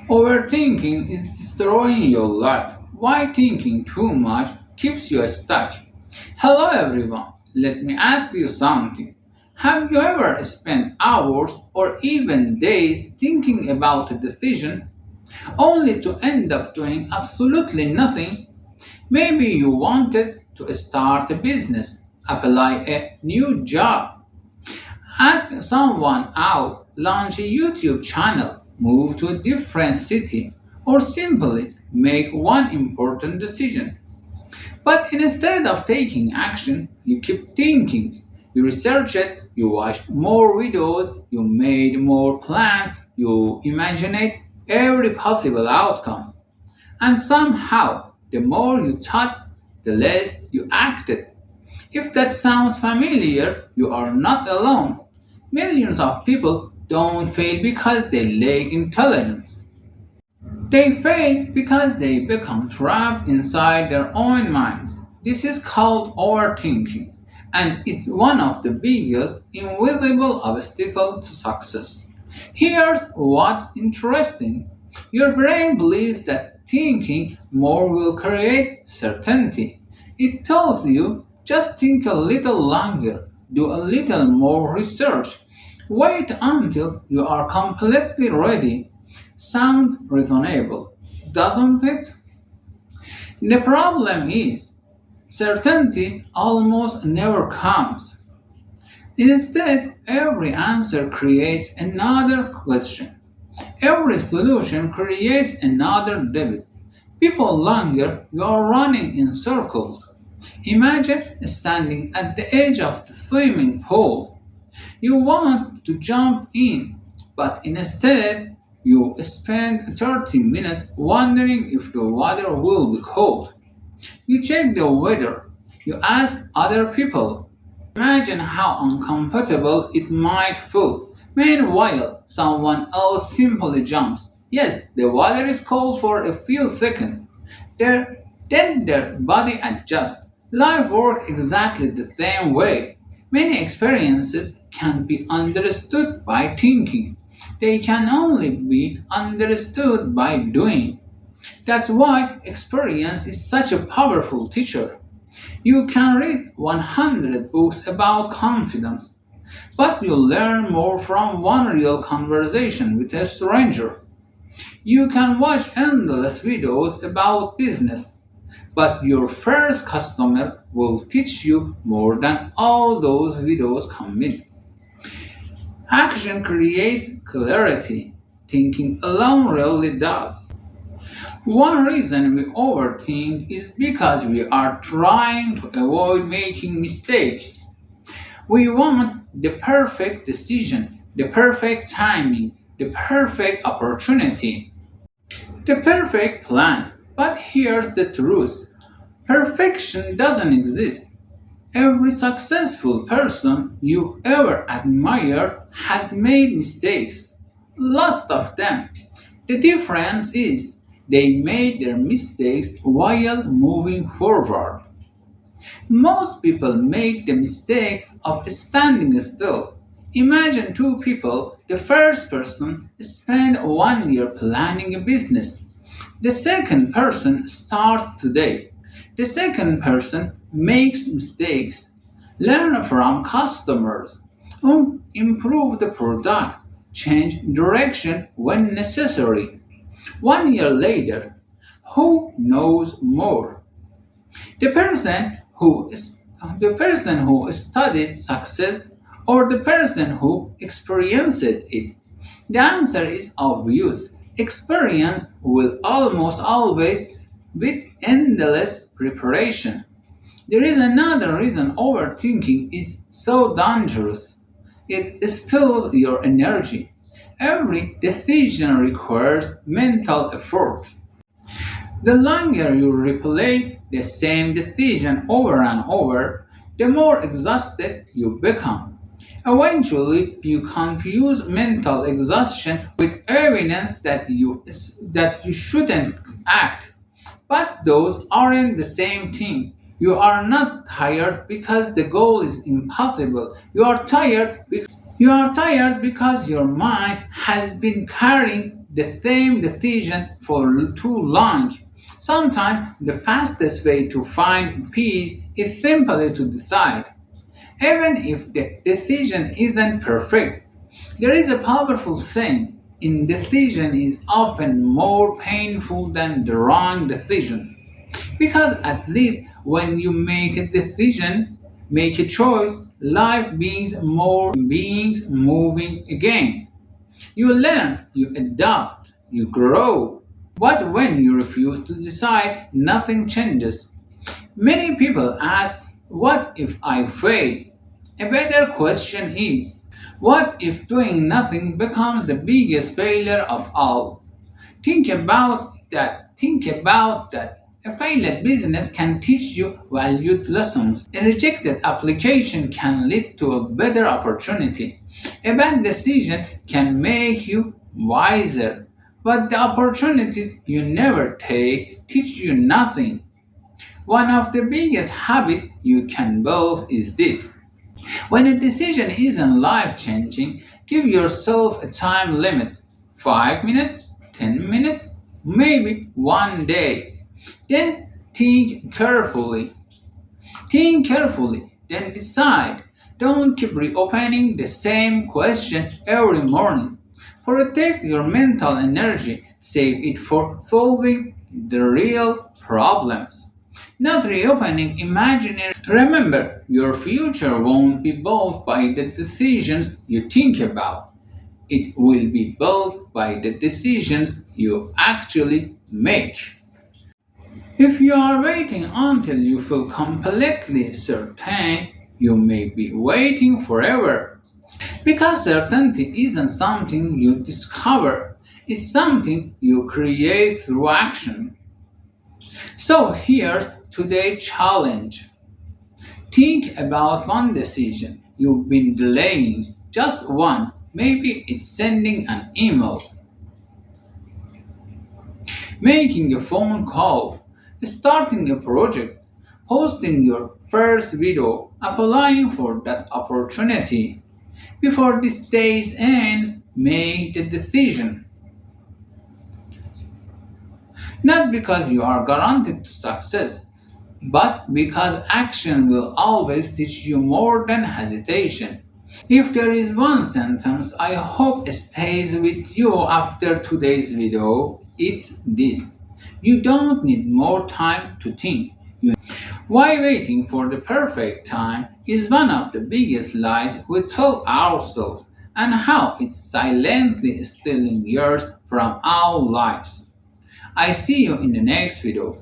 Overthinking is destroying your life. Why thinking too much keeps you stuck? Hello everyone, let me ask you something. Have you ever spent hours or even days thinking about a decision only to end up doing absolutely nothing? Maybe you wanted to start a business, apply a new job, ask someone out, launch a YouTube channel, move to a different city, or simply make one important decision. But instead of taking action, you keep thinking. You researched, you watched more videos, you made more plans, you imagined every possible outcome. And somehow, the more you thought, the less you acted. If that sounds familiar, you are not alone. Millions of people don't fail because they lack intelligence. They fail because they become trapped inside their own minds. This is called overthinking, and it's one of the biggest invisible obstacles to success. Here's what's interesting. Your brain believes that thinking more will create certainty. It tells you just think a little longer, do a little more research, wait until you are completely ready. Sounds reasonable, doesn't it? The problem is, certainty almost never comes. Instead, every answer creates another question. Every solution creates another debate. Before longer, you are running in circles. Imagine standing at the edge of the swimming pool. You want to jump in, but instead you spend 30 minutes wondering if the water will be cold. You check the weather. You ask other people. Imagine how uncomfortable it might feel. Meanwhile, someone else simply jumps. Yes, the water is cold for a few seconds. Then their body adjusts. Life works exactly the same way. Many experiences can be understood by thinking. They can only be understood by doing. That's why experience is such a powerful teacher. You can read 100 books about confidence, but you learn more from one real conversation with a stranger. You can watch endless videos about business, but your first customer will teach you more than all those videos combined. Action creates clarity. Thinking alone rarely does. One reason we overthink is because we are trying to avoid making mistakes. We want the perfect decision, the perfect timing, the perfect opportunity, the perfect plan. But here's the truth: perfection doesn't exist. Every successful person you ever admired has made mistakes. Lots of them. The difference is they made their mistakes while moving forward. Most people make the mistake of standing still. Imagine two people. The first person spent 1 year planning a business. The second person starts today. The second person makes mistakes, learn from customers, improve the product, change direction when necessary. 1 year later, who knows more? The person who is the person who studied success or the person who experienced it? The answer is obvious. Experience will almost always with endless preparation. There is another reason overthinking is so dangerous. It steals your energy. Every decision requires mental effort. The longer you replay the same decision over and over, the more exhausted you become. Eventually, you confuse mental exhaustion with evidence that you shouldn't act. But those aren't the same thing. You are not tired because the goal is impossible. You are tired because your mind has been carrying the same decision for too long. Sometimes the fastest way to find peace is simply to decide. Even if the decision isn't perfect, there is a powerful saying: indecision is often more painful than the wrong decision. Because at least when you make a decision, make a choice, life beings moving again. You learn, you adapt, you grow. But when you refuse to decide, nothing changes. Many people ask, what if I fail? A better question is, what if doing nothing becomes the biggest failure of all? Think about that. Think about that. A failed business can teach you valued lessons. A rejected application can lead to a better opportunity. A bad decision can make you wiser. But the opportunities you never take teach you nothing. One of the biggest habits you can build is this. When a decision isn't life changing, give yourself a time limit: 5 minutes, 10 minutes, maybe one day. Then think carefully. Think carefully, then decide. Don't keep reopening the same question every morning. Protect your mental energy, save it for solving the real problems. Not reopening imaginary. Remember, your future won't be built by the decisions you think about. It will be built by the decisions you actually make. If you are waiting until you feel completely certain, you may be waiting forever. Because certainty isn't something you discover, it's something you create through action. So here's today's challenge. Think about one decision you've been delaying, just one. Maybe it's sending an email, making a phone call, starting a project, posting your first video, applying for that opportunity. Before this day ends, make the decision. Not because you are guaranteed to success, but because action will always teach you more than hesitation. If there is one sentence I hope stays with you after today's video, it's this. You don't need more time to think. Why waiting for the perfect time is one of the biggest lies we tell ourselves, and how it's silently stealing years from our lives. I see you in the next video.